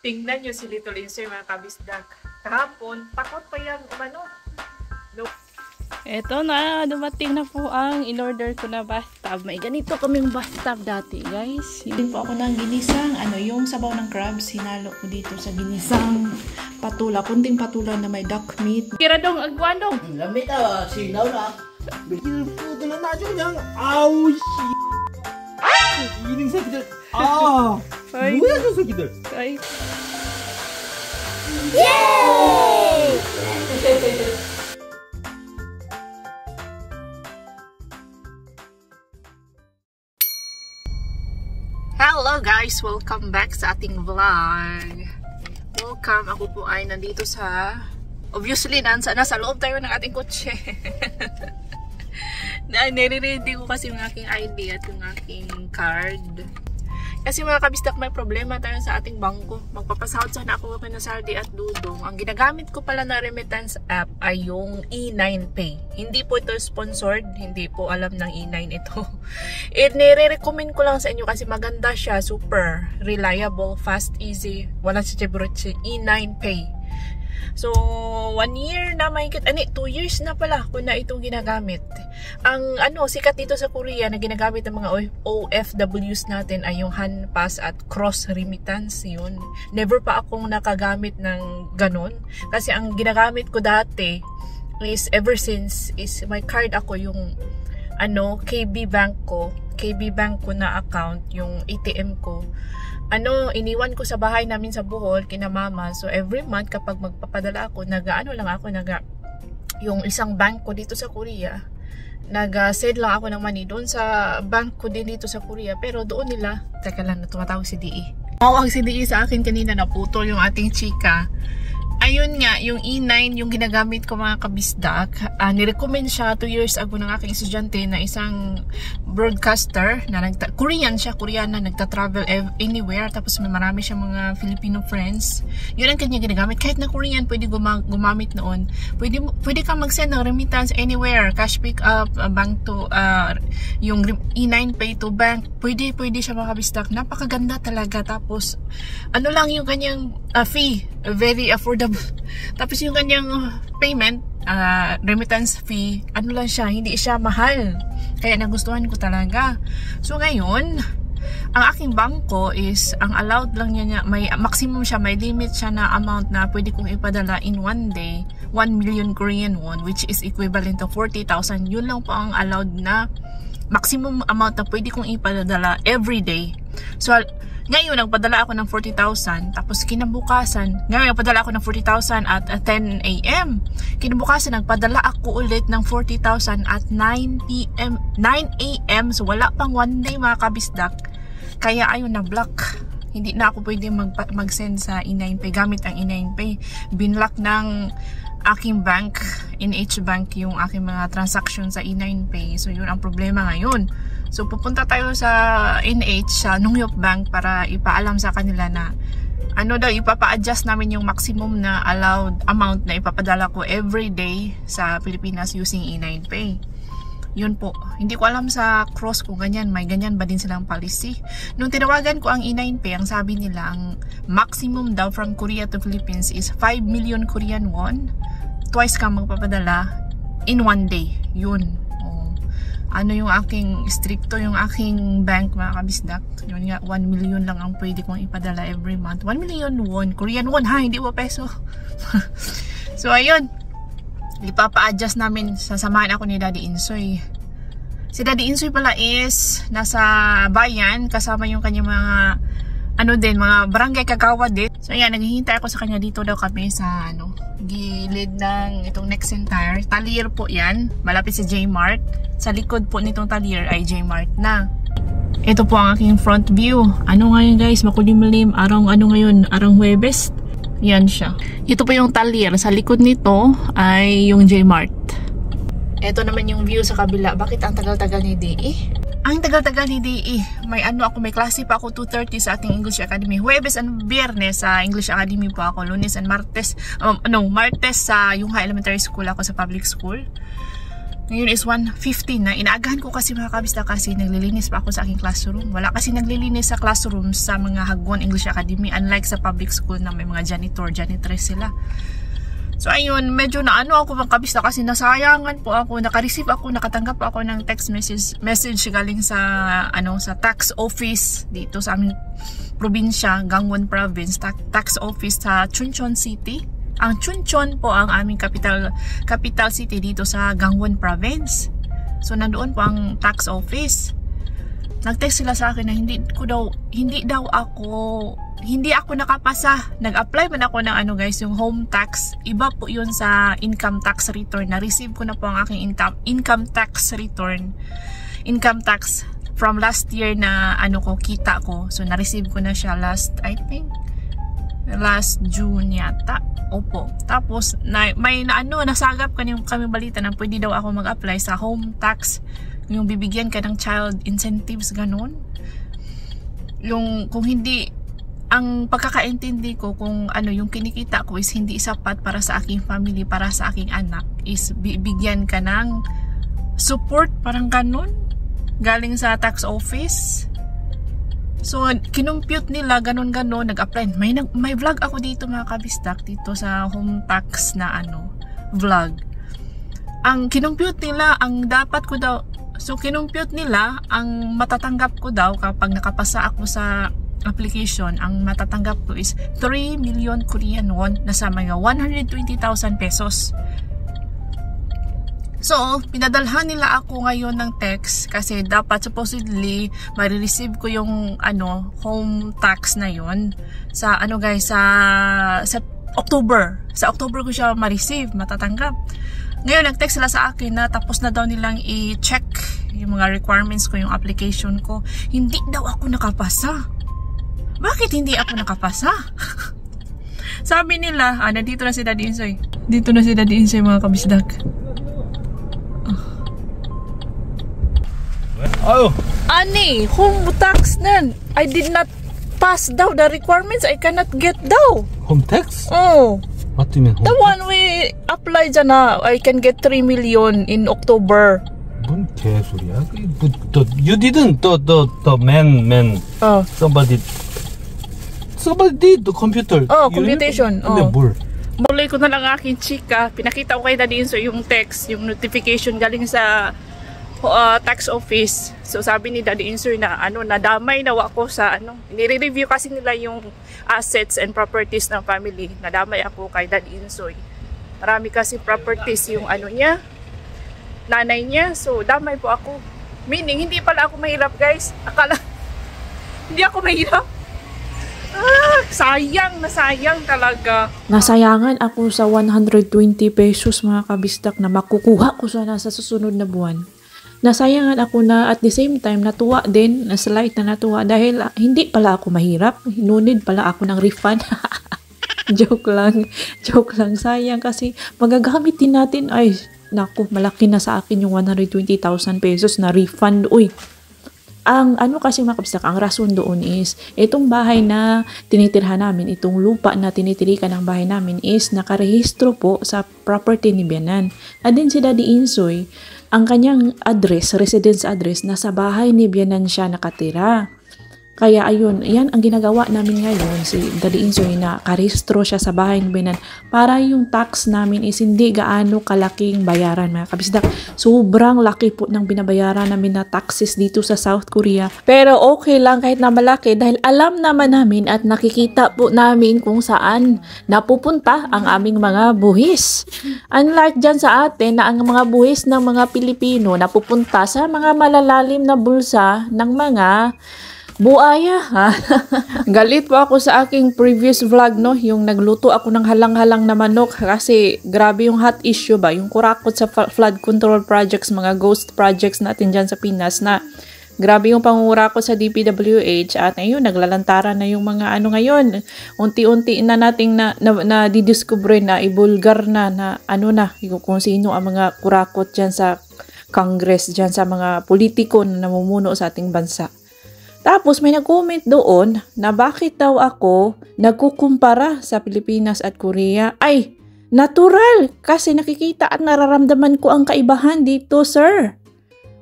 Tingnan nyo si Little Insay mga kabisdak. Kahapon, takot pa yan umano. No. Eto na, dumating na po ang in-order ko na bathtub. May ganito kaming bathtub dati, guys. Hindi po ako ng ginisang, yung sabaw ng crabs, hinalo ko dito sa ginisang patula. Kunting patula na may duck meat. Kira dong, agwanong. Lamit sinaw na. Bigyan po, doon na dyan niyang. Ow, shit. Giling sa kita. Ay. Buya doon sa kita. Ay. Yay! Hello guys! Welcome back sa ating vlog. Welcome. Ako po ay nandito sa... Obviously, nasa loob tayo ng ating kotse. Nire-ready ko kasi yung aking ID at yung aking card. Kasi mga kabistak, may problema tayo sa ating bangko. Magpapasahod sana ako kay Sardi at Dudong. Ang ginagamit ko pala na remittance app ay yung E9 Pay. Hindi po ito sponsored. Hindi po alam ng E9 ito. Nire-recommend ko lang sa inyo kasi maganda siya. Super reliable, fast, easy. Wala si Chebroche. E9 Pay. So, 1 year na may 2 years na pala ko na itong ginagamit. Ang sikat dito sa Korea na ginagamit ng mga OFWs natin ay yung Hanpas at Cross Remittance. Yun. Never pa akong nakagamit ng ganun. Kasi ang ginagamit ko dati is ever since is my card ako yung KB Bank ko. KB Bank ko na account, yung ATM ko. Iniwan ko sa bahay namin sa Bohol, kina mama. So, every month, kapag magpapadala ako, yung isang bank ko dito sa Korea, nag-send lang ako ng money doon sa bank ko din dito sa Korea. Pero doon nila, teka lang, tumatawag si DE. Mawag si DE sa akin kanina, naputol yung ating chika. Ayun nga, yung E9, yung ginagamit ko mga kabisdak, nirecommend siya 2 years ago ng aking estudyante na isang broadcaster na Korean siya, Korean na nagta-travel anywhere, tapos may marami siyang mga Filipino friends. Yun ang kanya ginagamit. Kahit na Korean, pwede gumamit noon. Pwede kang mag-send ng remittance anywhere, cash pick up, bank to, yung E9 Pay to bank, pwede siya mga kabisdak. Napakaganda talaga. Tapos, lang yung kanyang fee, very affordable. Tapos yung kanyang payment, remittance fee, lang siya, hindi siya mahal. Kaya nagustuhan ko talaga. So ngayon, ang aking bangko is, ang allowed lang niya, may maximum siya, may limit siya na amount na pwede kong ipadala in 1 day, 1 million Korean won, which is equivalent to 40,000. Yun lang po ang allowed na maximum amount na pwede kong ipadala every day. So, ngayon, nagpadala ako ng 40,000. Tapos, kinabukasan, ngayon, nagpadala ako ng 40,000 at 10 a.m. Kinabukasan, nagpadala ako ulit ng 40,000 at 9 a.m. So, wala pang 1 day mga kabisdak. Kaya, ayun, na-block. Hindi na ako pwede mag-send sa E9 Pay. Gamit ang E9 Pay. Binlock ng aking bank, NH Bank, yung aking mga transaction sa E9 Pay. So, yun ang problema ngayon. So, pupunta tayo sa NH, sa Nongyok Bank para ipaalam sa kanila na ipapa-adjust namin yung maximum na allowed amount na ipapadala ko every day sa Pilipinas using E9 Pay. Yun po. Hindi ko alam sa Cross kung ganyan. May ganyan ba din silang policy? Nung tinawagan ko ang E9 Pay, ang sabi nila, ang maximum daw from Korea to Philippines is 5 million Korean won. Twice ka magpapadala in 1 day. Yun. Yung aking stricto, yung aking bank mga kabisdak. Yun nga, 1 million lang ang pwede kong ipadala every month. 1 million won. Korean won ha, hindi po peso. So, ayun. Ipapa-adjust namin. Sasamahan ako ni Daddy Insoy. Si Daddy Insoy pala is nasa bayan. Kasama yung kanyang mga mga barangay kagawad din. So, ayan, naghihintay ako sa kanya. Dito daw kami sa, gilid ng itong Next Entire. Talier po yan. Malapit sa J-Mart. Sa likod po nitong Talier ay J-Mart na. Ito po ang aking front view. Ngayon guys, makulimlim. Ngayon? Arang Huwebes. Yan siya. Ito po yung Talier. Sa likod nito ay yung J-Mart. Ito naman yung view sa kabila. Bakit ang tagal-tagal ni DE? Ang tagal-tagal ni DE. May klase pa ako 2:30 sa ating English Academy. Huwebes and Biyernes sa English Academy po ako. Lunes and Martes. Martes sa yung Elementary School ako sa public school. Ngayon is 1:15 na. Inaagahan ko kasi mga kabisdak kasi naglilinis pa ako sa aking classroom. Wala kasi naglilinis sa classroom sa mga Hagwon English Academy, unlike sa public school na may mga janitor, janitress sila. So ayun, medyo na ano ako mga kabisdak kasi nasayangan po ako, nakatanggap po ako ng text message galing sa sa tax office dito sa aming probinsya, Gangwon Province, tax office sa Chuncheon City. Ang Chuncheon po ang aming capital city dito sa Gangwon Province. So nandoon po ang tax office. Nag-text sila sa akin na hindi ako nakapasa. Nag-apply man ako ng guys, yung home tax. Iba po yun sa income tax return. Na-receive ko na po ang aking income tax return. Income tax from last year na kita ko. So na-receive ko na siya last June yata. Opo. Tapos nasagap kami balita na pwede daw ako mag-apply sa home tax. Yung bibigyan ka ng child incentives ganun. Yung kung hindi, ang pagkakaintindi ko kung yung kinikita ko is hindi sapat para sa aking family, para sa aking anak, is bibigyan ka ng support, parang ganun, galing sa tax office. So kinumpute nila ganun-ganon, nag-apply. May vlog ako dito mga kabisdak, dito sa home tax na vlog. Ang kinumpute nila, ang dapat ko daw, so kinumpute nila, ang matatanggap ko daw kapag nakapasa ako sa application, ang matatanggap ko is 3 million Korean won, na sa mga 120,000 pesos. So, pinadalhan nila ako ngayon ng text kasi dapat supposedly ma-receive ko yung home tax na yon sa guys, sa October. Sa October ko siya ma-receive, matatanggap. Ngayon nag-text sila sa akin na tapos na daw nilang i-check yung mga requirements ko, yung application ko. Hindi daw ako nakapasa. Bakit hindi ako nakapasa? Sabi nila, nandito na si Daddy Insoy. Dito na si Daddy Insoy mga kabisdak. Oh. Ani, home tax nan. I did not pass daw the requirements. I cannot get daw. Home tax? Oh. What do you mean home The tax? one we applied na, I can get 3 million in October. 뭔 개소리야? You didn't. The man. Oh. Somebody did the computer. Oh, computation. 근데 뭘? Muli ko na lang aking chika. Pinakita ko kay Daddy Insoy yung text, yung notification galing sa tax office. So sabi ni Daddy Insoy na nadamay na ako sa nire-review kasi nila yung assets and properties ng family. Nadamay ako kay Daddy Insoy. Marami kasi properties yung niya, nanay niya. So damay po ako. Meaning hindi pala ako mahirap guys. Akala hindi ako mahirap. Nasayang talaga. Nasayangan ako sa 120 pesos mga kabisdak na makukuha ko sana sa susunod na buwan. Nasayangan ako na at the same time natuwa din, na slight na natuwa dahil hindi pala ako mahirap. Hinunid pala ako ng refund. Joke lang, sayang kasi magagamit din natin. Ay, naku, malaki na sa akin yung 120,000 pesos na refund. Uy, ang kasi mga kabisdak, ang rason doon is itong bahay na tinitirhan namin, itong lupa na tinitirikan ng bahay namin is nakarehistro po sa property ni Bianan. At din si Daddy Insoy, ang kanyang address, residence address, nasa bahay ni Bianan siya nakatira. Kaya ayun, yan ang ginagawa namin ngayon, si Daddy Insoy na karehistro siya sa bahay ni Bianan para yung tax namin is hindi gaano kalaking bayaran mga kabisdak. Sobrang laki po ng binabayaran namin na taxes dito sa South Korea. Pero okay lang kahit na malaki dahil alam naman namin at nakikita po namin kung saan napupunta ang aming mga buhis. Unlike dyan sa atin na ang mga buhis ng mga Pilipino napupunta sa mga malalalim na bulsa ng mga buaya. Galit po ako sa aking previous vlog, yung nagluto ako ng halang-halang na manok kasi grabe yung hot issue ba, yung kurakot sa flood control projects, mga ghost projects natin dyan sa Pinas na grabe yung pangurakot sa DPWH at ayun, naglalantara na yung mga ngayon. Unti-unti na nating na didiscover na ibulgar na kung sino ang mga kurakot dyan sa Congress, dyan sa mga politiko na namumuno sa ating bansa. Tapos may nag-comment doon na bakit daw ako nagkukumpara sa Pilipinas at Korea. Ay, Natural, kasi nakikita at nararamdaman ko ang kaibahan dito, sir.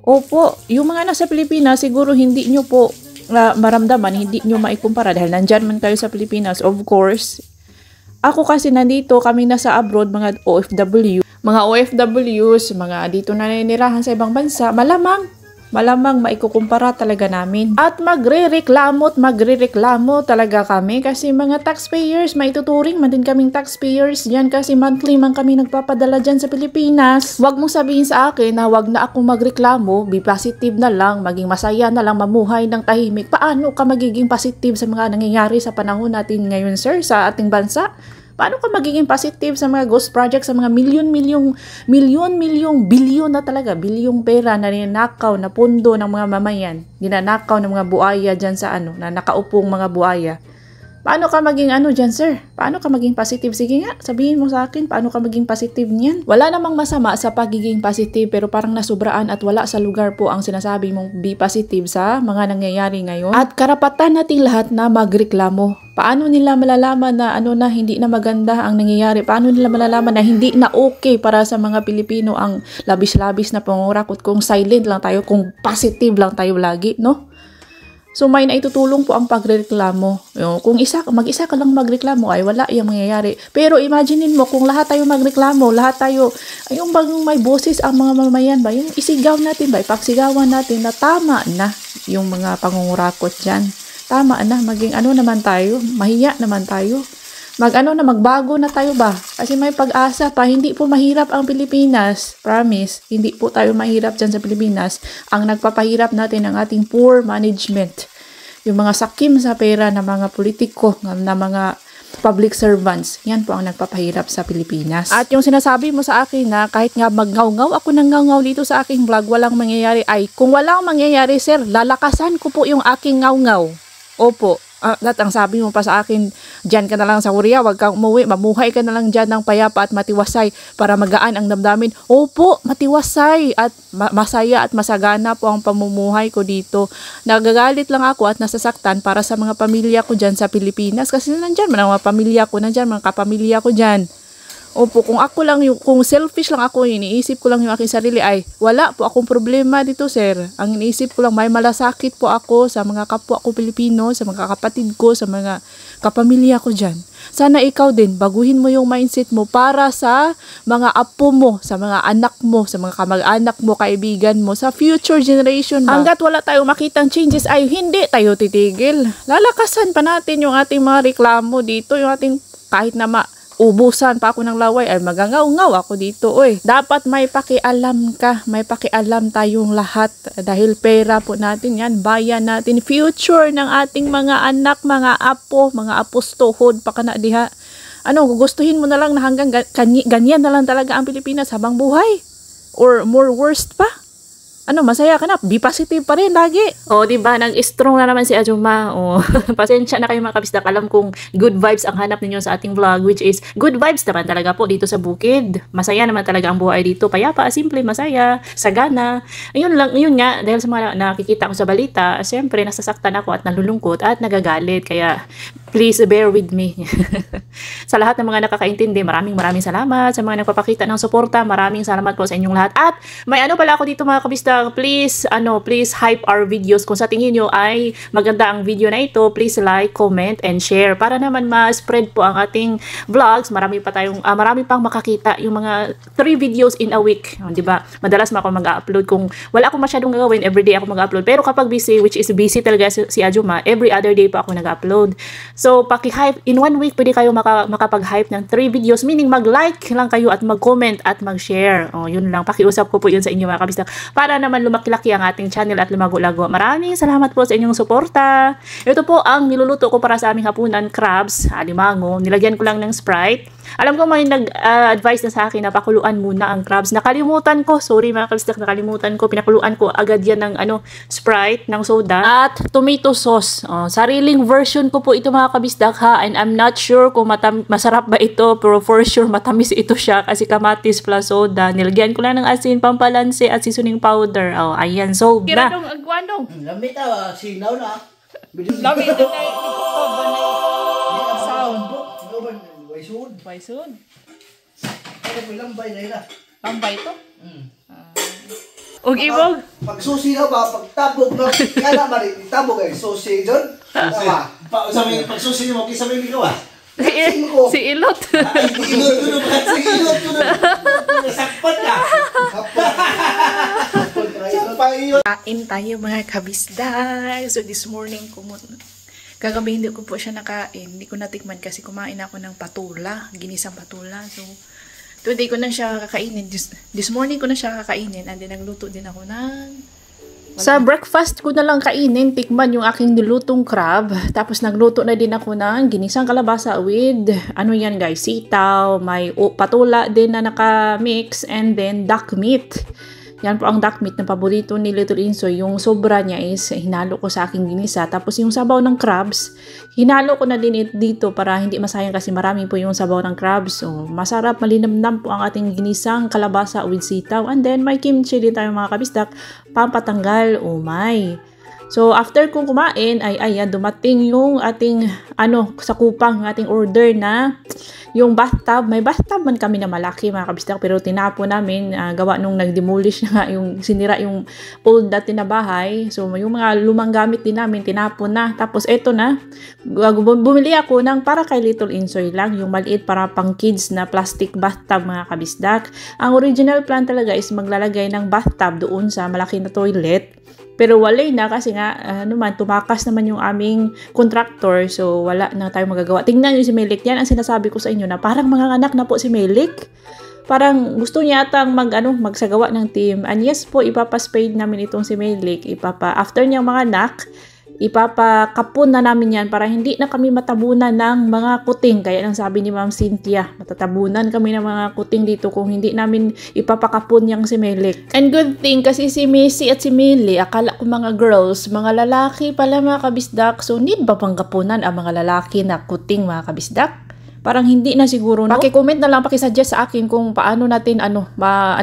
Opo, yung mga nasa Pilipinas, siguro hindi nyo po maramdaman, hindi nyo maikumpara dahil nandyan man kayo sa Pilipinas, of course. Ako kasi nandito, kami nasa abroad, mga OFW. Mga OFWs, mga dito na naninirahan sa ibang bansa, malamang maikukumpara talaga namin. At magre-reklamo talaga kami kasi mga taxpayers, maituturing man din kaming taxpayers dyan kasi monthly man kami nagpapadala dyan sa Pilipinas. Huwag mong sabihin sa akin na huwag na akong magreklamo, be positive na lang, maging masaya na lang, mamuhay ng tahimik. Paano ka magiging positive sa mga nangyayari sa panahon natin ngayon, sir, sa ating bansa? Paano ka magiging positive sa mga ghost projects, sa mga milyon, bilyon na talaga, bilyong pera na ninakaw na pundo ng mga mamayan, ninanakaw ng mga buaya dyan sa na nakaupong mga buaya. Paano ka maging dyan, sir? Paano ka maging positive? Sige nga, sabihin mo sa akin, paano ka maging positive niyan? Wala namang masama sa pagiging positive, pero parang nasubraan at wala sa lugar po ang sinasabi mong be positive sa mga nangyayari ngayon. At karapatan nating lahat na magreklamo. Paano nila malalaman na na hindi na maganda ang nangyayari? Paano nila malalaman na hindi na okay para sa mga Pilipino ang labis-labis na pangurakot kung silent lang tayo, kung positive lang tayo lagi, no? So may naitutulong po ang pagreklamo. Kung mag-isa ka lang magreklamo ay wala yung mangyayari. Pero imaginein mo kung lahat tayo magreklamo, lahat tayo, yung bang may boses ang mga mamayan ba, yung isigaw natin ba, ipagsigawan natin na tama na yung mga pangungurakot dyan. Tama na, maging naman tayo, mahiya naman tayo. Magbago na tayo ba? Kasi may pag-asa pa, hindi po mahirap ang Pilipinas. Promise, hindi po tayo mahirap dyan sa Pilipinas. Ang nagpapahirap natin ang ating poor management. Yung mga sakim sa pera ng mga politiko, ng mga public servants, yan po ang nagpapahirap sa Pilipinas. At yung sinasabi mo sa akin na kahit nga mag-ngaw-ngaw, ako nang ngaw-ngaw dito sa aking vlog, walang mangyayari. Ay, kung walang mangyayari, sir, lalakasan ko po yung aking ngaw-ngaw. Opo. At ang sabi mo pa sa akin, dyan ka na lang sa Korea, wag kang umuwi, mamuhay ka na lang dyan ng payapa at matiwasay para magaan ang damdamin. Opo, matiwasay at masaya at masagana po ang pamumuhay ko dito. Nagagalit lang ako at nasasaktan para sa mga pamilya ko dyan sa Pilipinas kasi nandyan man ang mga pamilya ko, nandyan mga kapamilya ko dyan. Opo, kung ako lang kung selfish lang ako, iniisip ko lang yung aking sarili, ay wala po akong problema dito, sir. Ang iniisip ko lang, may malasakit po ako sa mga kapwa ko Pilipino, sa mga kapatid ko, sa mga kapamilya ko dyan. Sana ikaw din, baguhin mo yung mindset mo para sa mga apo mo, sa mga anak mo, sa mga kamag-anak mo, kaibigan mo, sa future generation ba. Hanggat wala tayong makitang changes, ay hindi tayo titigil. Lalakasan pa natin yung ating mga reklamo dito, yung ating kahit na ubusan pa ako ng laway ay magangaw-ngaw ako dito. Dapat may pakialam ka, may pakialam tayong lahat dahil pera po natin yan, bayan natin, future ng ating mga anak, mga apo, mga apostohod pa ka na diha. Gugustuhin mo na lang na hanggang ganyan na lang talaga ang Pilipinas habang buhay? Or more worst pa? Masaya ka na, be positive pa rin lagi. Diba, nag-strong na naman si Ajuma. Pasensya na kayo mga kabisdak. Alam kong good vibes ang hanap ninyo sa ating vlog, which is good vibes naman talaga po dito sa bukid. Masaya naman talaga ang buhay dito. Payapa, simple, masaya, sagana. Ayun nga, dahil sa mga nakikita ko sa balita, siyempre nasasaktan ako at nalulungkot at nagagalit. Kaya, please bear with me. Sa lahat ng mga nakakaintindi, maraming salamat. Sa mga nagpapakita ng suporta, maraming salamat po sa inyong lahat. At may pala ako dito mga kabisdak, please hype our videos. Kung sa tingin nyo ay maganda ang video na ito, please like, comment, and share para naman ma-spread po ang ating vlogs. Marami pang makakita yung mga 3 videos in a week. Diba? Madalas ako mag-upload kung wala akong masyadong gagawin, everyday ako mag-upload. Pero kapag busy, which is busy talaga si Ajuma, every other day po ako nag-upload. So, paki-hype, in 1 week, pwede kayo makapag-hype ng 3 videos, meaning mag-like lang kayo at mag-comment at mag-share. Yun lang, pakiusap ko po yun sa inyo mga kabisdak. Para naman lumaki-laki ang ating channel at lumago-lago. Maraming salamat po sa inyong suporta. Ito po ang niluluto ko para sa aming hapunan, crabs, alimango. Nilagyan ko lang ng Sprite. Alam ko may nag-advise na sa akin na pakuluan muna ang crabs. Nakalimutan ko. Sorry mga kabisdak, nakalimutan ko. Pinakuluan ko agad yan ng Sprite, ng soda. At tomato sauce. Sariling version ko po ito mga kabisdak ha. And I'm not sure kung masarap ba ito. Pero for sure matamis ito siya kasi kamatis plus soda. Nilagyan ko lang ng asin, pampalanse at seasoning powder. Ayan. So, Kira dong, agwanong. Lamit sinaw na. Lamit na sound. Waisud. Kaya po ilang bay na yun. Lambay to. Hmm. Og ibog. Pag susi na ba, pag tabog na, kaya na mali, tabog ay susi dyan. Pag susi mo, kisa may bigawa. Si Ilot. Ilot ko na ba? Ilot ko na. Sakpat ka. Kain tayo mga kabisday. So this morning, kagabi hindi ko po siya nakain. Hindi ko natikman kasi kumain ako ng patula. Ginisang patula. So today ko na siya kakainin. This morning ko na siya kakainin. And then nagluto din ako ng... Sa breakfast ko na lang kainin, tikman yung aking nilutong crab. Tapos nagluto na din ako ng ginisang kalabasa with, ano yan guys, sitaw, may patula din na naka-mix, and then duck meat. Yan po ang duck meat na paborito ni Little Insoy. Yung sobra niya is hinalo ko sa aking ginisa. Tapos yung sabaw ng crabs, hinalo ko na din dito para hindi masayang kasi marami po yung sabaw ng crabs. So masarap, malinamnam po ang ating ginisang kalabasa with sitaw. And then may kimchi din tayo mga kabisdak, pampatanggal umay. So after kong kumain ay ayan, dumating yung ating sa kupang, yung ating order na yung bathtub. May bathtub man kami na malaki mga kabisdak, pero tinapo namin, gawa nung nag-demolish na yung sinira yung old dati na bahay. So yung mga lumang gamit din namin tinapo na. Tapos eto na, bumili ako ng para kay Little Insoy lang, yung maliit para pang kids na plastic bathtub mga kabisdak. Ang original plan talaga is maglalagay ng bathtub doon sa malaki na toilet. Pero wala na kasi nga, tumakas naman yung aming contractor. So, wala na tayong magagawa. Tingnan nyo si Melik. Yan ang sinasabi ko sa inyo na parang mga anak na po si Melik. Parang gusto niya atang magsagawa ng team. And yes po, ipapaspade namin itong si Melik. After niyang mga anak, ipapakapon na namin yan para hindi na kami matabunan ng mga kuting. Kaya lang sabi ni Ma'am Cynthia, matatabunan kami ng mga kuting dito kung hindi namin ipapakapon yung si Melik. And good thing kasi si Missy at si Millie, akala ko mga girls, mga lalaki pala mga kabisdak. So need ba pang kapunan ang mga lalaki na kuting mga kabisdak? Parang hindi na siguro, no? Paki-comment na lang, paki-suggest sa akin kung paano natin,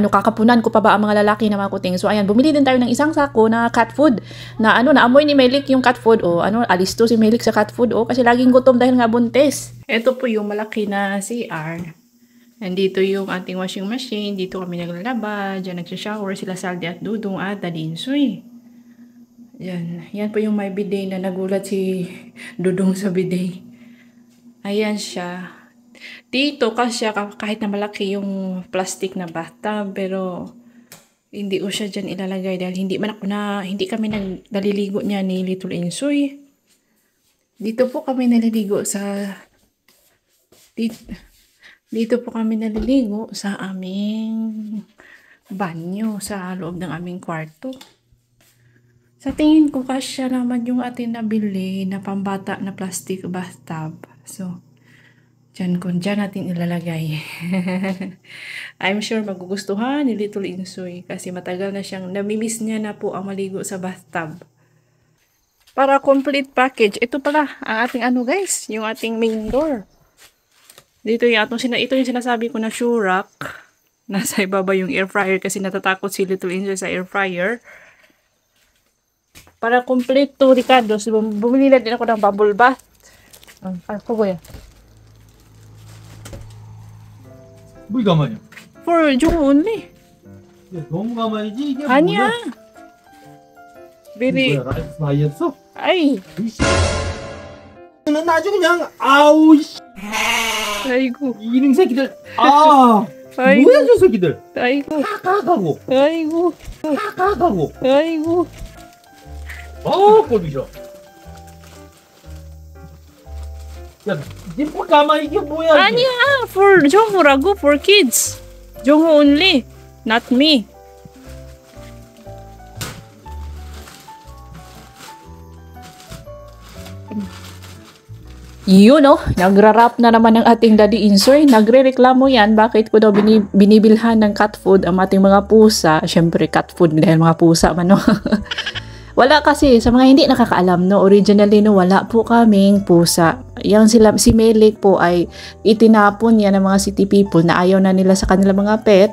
kakapunan ko pa ba ang mga lalaki na mga kuting. So, ayan, bumili din tayo ng isang sako na cat food. Na, naamoy ni Melik yung cat food. Alisto si Melik sa cat food. Kasi laging gutom dahil nga buntis. Ito po yung malaki na CR. Nandito yung ating washing machine. Dito kami naglalaba. Diyan nagsha-shower sila Saldi at Dudong at Dadinsoy. Yan po yung may bidet na nagulat si Dudong sa bidet. Ayan siya. Dito kasi kahit na malaki yung plastic na bathtub, pero hindi ko siya dyan ilalagay dahil hindi kami naliligo niya ni Little Insoy. Dito po kami naliligo sa aming banyo sa loob ng aming kwarto. Sa tingin ko kasya naman yung ating nabili na pambata na plastic bathtub. So, dyan natin ilalagay. I'm sure magugustuhan ni Little Insoy kasi matagal na siyang namimiss niya na po ang maligo sa bathtub. Para complete package, ito pala ang ating guys, yung ating main door. Ito yung sinasabi ko na shoe rack. Nasa ibaba yung air fryer kasi natatakot si Little Insoy sa air fryer. Para complete to, Ricardo, so bumili na din ako ng bubble bath. Ako ba yan? 뭐 가만이야? For Jung only. 야, 너무 가만이지 이게 아니야. 뭐야? Very. 뭐야, 라이프 마이였어? Ay. 는 아주 그냥 아우 씨. 아이고. 이능 새끼들. 아. 아이고. 뭐야 저 새끼들. 아이고. 까가고. 아이고. 까가고. 아이고. 꼴비 싫어. 야, 니뭐 가만히 이게 뭐야? 이게? 아니야. For Jungho라고. For kids. Jungho only. Not me. Yun nagra-wrap na naman ang ating Daddy Insoy. Nagre-reklamo yan, bakit ko daw binibilhan ng cat food ang ating mga pusa. Siyempre cat food dahil mga pusa man Wala kasi, sa mga hindi nakakaalam, no, originally no, wala po kaming pusa. Yang si Melik po ay itinapon niya ng mga city people na ayaw na nila sa kanila mga pet.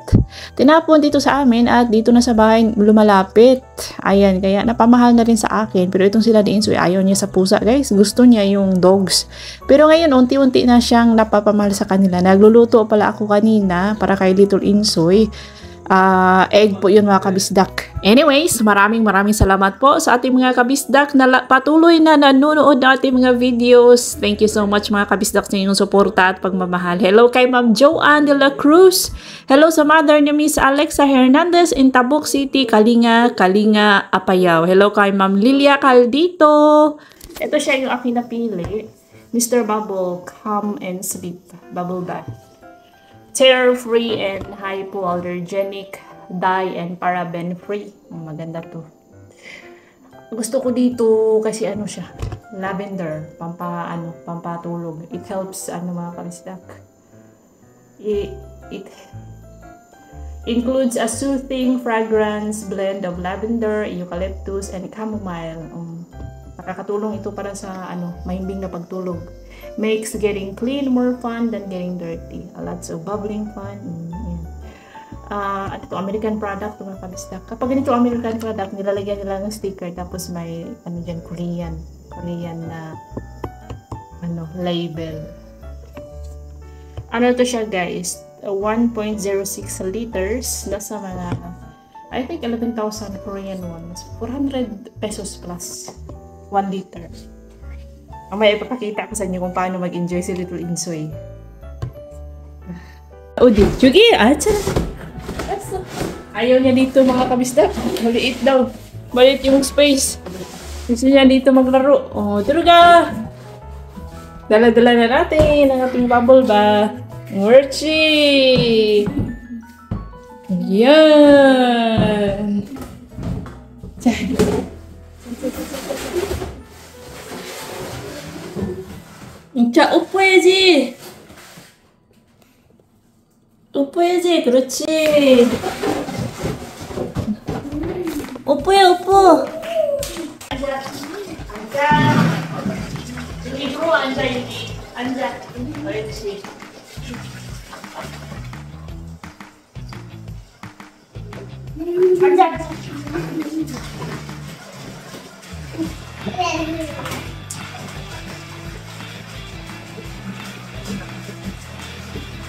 Tinapon dito sa amin at dito na sa bahay lumalapit. Ayan, kaya napamahal na rin sa akin. Pero itong sila ni Insoy, ayaw niya sa pusa, guys. Gusto niya yung dogs. Pero ngayon, unti-unti na siyang napapamahal sa kanila. Nagluluto pala ako kanina para kay Little Insoy. Egg po yun mga kabisdak. Anyways, maraming salamat po sa ating mga kabisdak na patuloy na nanonood ng ating mga videos. Thank you so much mga kabisdak sa inyong suporta at pagmamahal. Hello kay Ma'am Joanne de la Cruz. Hello sa mother ni Miss Alexa Hernandez in Tabuk City, Kalinga, Apayao. Hello kay Ma'am Lilia Caldito. Ito siya yung aking napili. Mr. Bubble, Come and Sleep. Bubble Bath. Tear-free and hypoallergenic, dye and paraben-free. Maganda to. Gusto ko dito kasi ano siya, lavender, pampatulog. It helps mga kabisdak. It includes a soothing fragrance blend of lavender, eucalyptus, and chamomile. Nakakatulong ito para sa mahimbing na pagtulog. Makes getting clean more fun than getting dirty. Lots of bubbling fun. At ito, American product, mga kabisdak. Kapag ganito American product, nilalagyan nila ng sticker, tapos may dyan, Korean na label. Ano to siya, guys? 1.06 liters. Nasa mga, I think 11,000 Korean won. 400 pesos plus 1 liter. May ipapakita ko sa inyo kung paano mag-enjoy si Little Insoy. Udi, Chugi! Ayaw niya dito mga kabisdak. Maliit daw. Maliit yung space. Gusto niya dito maglaro. Turuga! Dala-dala na natin ang ating bubble bath. Murchi! Yan! 자, 뽀뽀해야지. 뽀뽀해야지. 그렇지. 뽀뽀해, 뽀뽀. 앉아. 여기 들어와 앉아, 여기. 앉아. 그렇지. 앉아.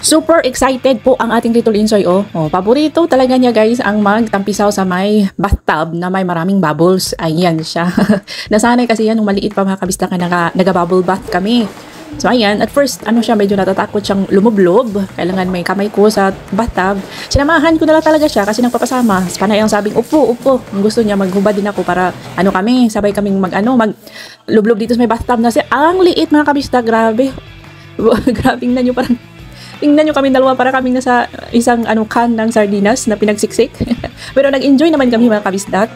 Super excited po ang ating Little Insoy. Paborito talaga niya, guys, ang magtampisaw sa may bathtub na may maraming bubbles. Ayan siya. Nasanay kasi yan nung maliit pa mga kabisdak na naga-bubble bath kami. So ayan, at first siya, medyo natatakot siyang lumublob. Kailangan may kamay ko sa bathtub. Sinamahan ko na lang talaga siya kasi nagpapasama. Panay ang sabing, upo. Gusto niya maghubad din ako para kami, sabay kaming maglublob dito sa may bathtub na ang liit mga kabisdak, grabe. Grabing na nyo, parang tingnan nyo kami dalawa para kaming nasa isang can ng sardinas na pinagsiksik. Pero nag-enjoy naman kami mga kabisdak.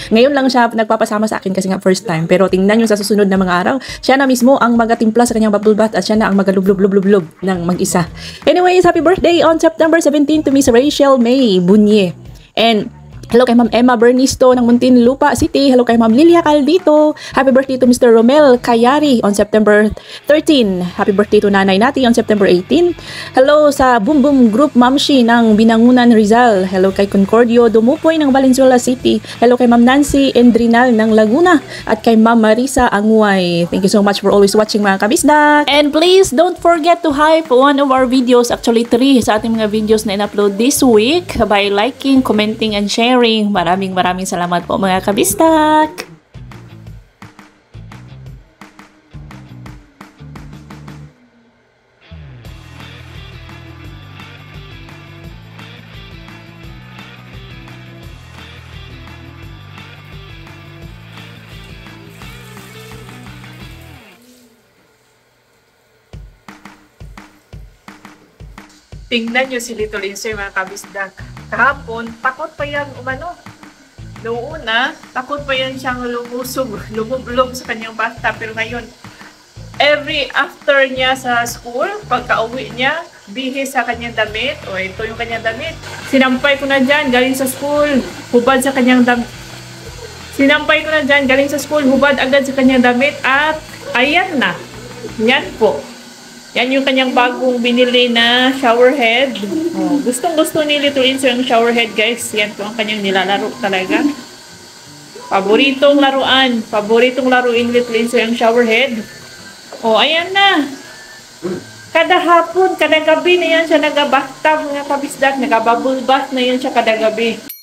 Ngayon lang siya nagpapasama sa akin kasi nga first time. Pero tingnan nyo sa susunod na mga araw, siya na mismo ang magatimpla sa kanyang bubble bath at siya na ang magalublob ng mag-isa. Anyways, happy birthday on September 17 to Miss Rachel May Bunye. And hello kay Ma'am Emma Bernisto ng Muntinlupa City. Hello kay Ma'am Lilia Caldito. Happy birthday to Mr. Romel Kayari on September 13. Happy birthday to Nanay Nati on September 18. Hello sa Boom Boom Group Mamshi ng Binangunan Rizal. Hello kay Concordio Dumupoy ng Valenzuela City. Hello kay Ma'am Nancy Endrinal ng Laguna. At kay Ma'am Marisa Anguay. Thank you so much for always watching mga kabisdak. And please don't forget to hype one of our videos. Actually 3 sa ating mga videos na in-upload this week by liking, commenting, and sharing. Maraming salamat po mga kabistak! Tingnan nyo si Little Insoy mga kabisdak. Kahapon, takot pa yan Noong una, takot pa yan siyang lumublob sa kanyang bathtub. Pero ngayon, every after niya sa school, pagka-uwi niya, bihis sa kanyang damit. Ito yung kanyang damit. Sinampay ko na dyan, galing sa school. Hubad sa kanyang damit. Sinampay ko na dyan, galing sa school, hubad agad sa kanyang damit at ayan na. Yan po. Yan yung kanyang bagong binili na shower head. Oh, gustong-gusto ni Little Inso yung shower head, guys. Yan po ang kanyang nilalaro talaga. Paboritong laruan. Paboritong laruin Little Inso yung shower head. Oh, ayan na. Kada hapon, kada gabi na yan siya nag-bathtub, mga kabisdak. Nag-bubble bath na yan siya kada gabi.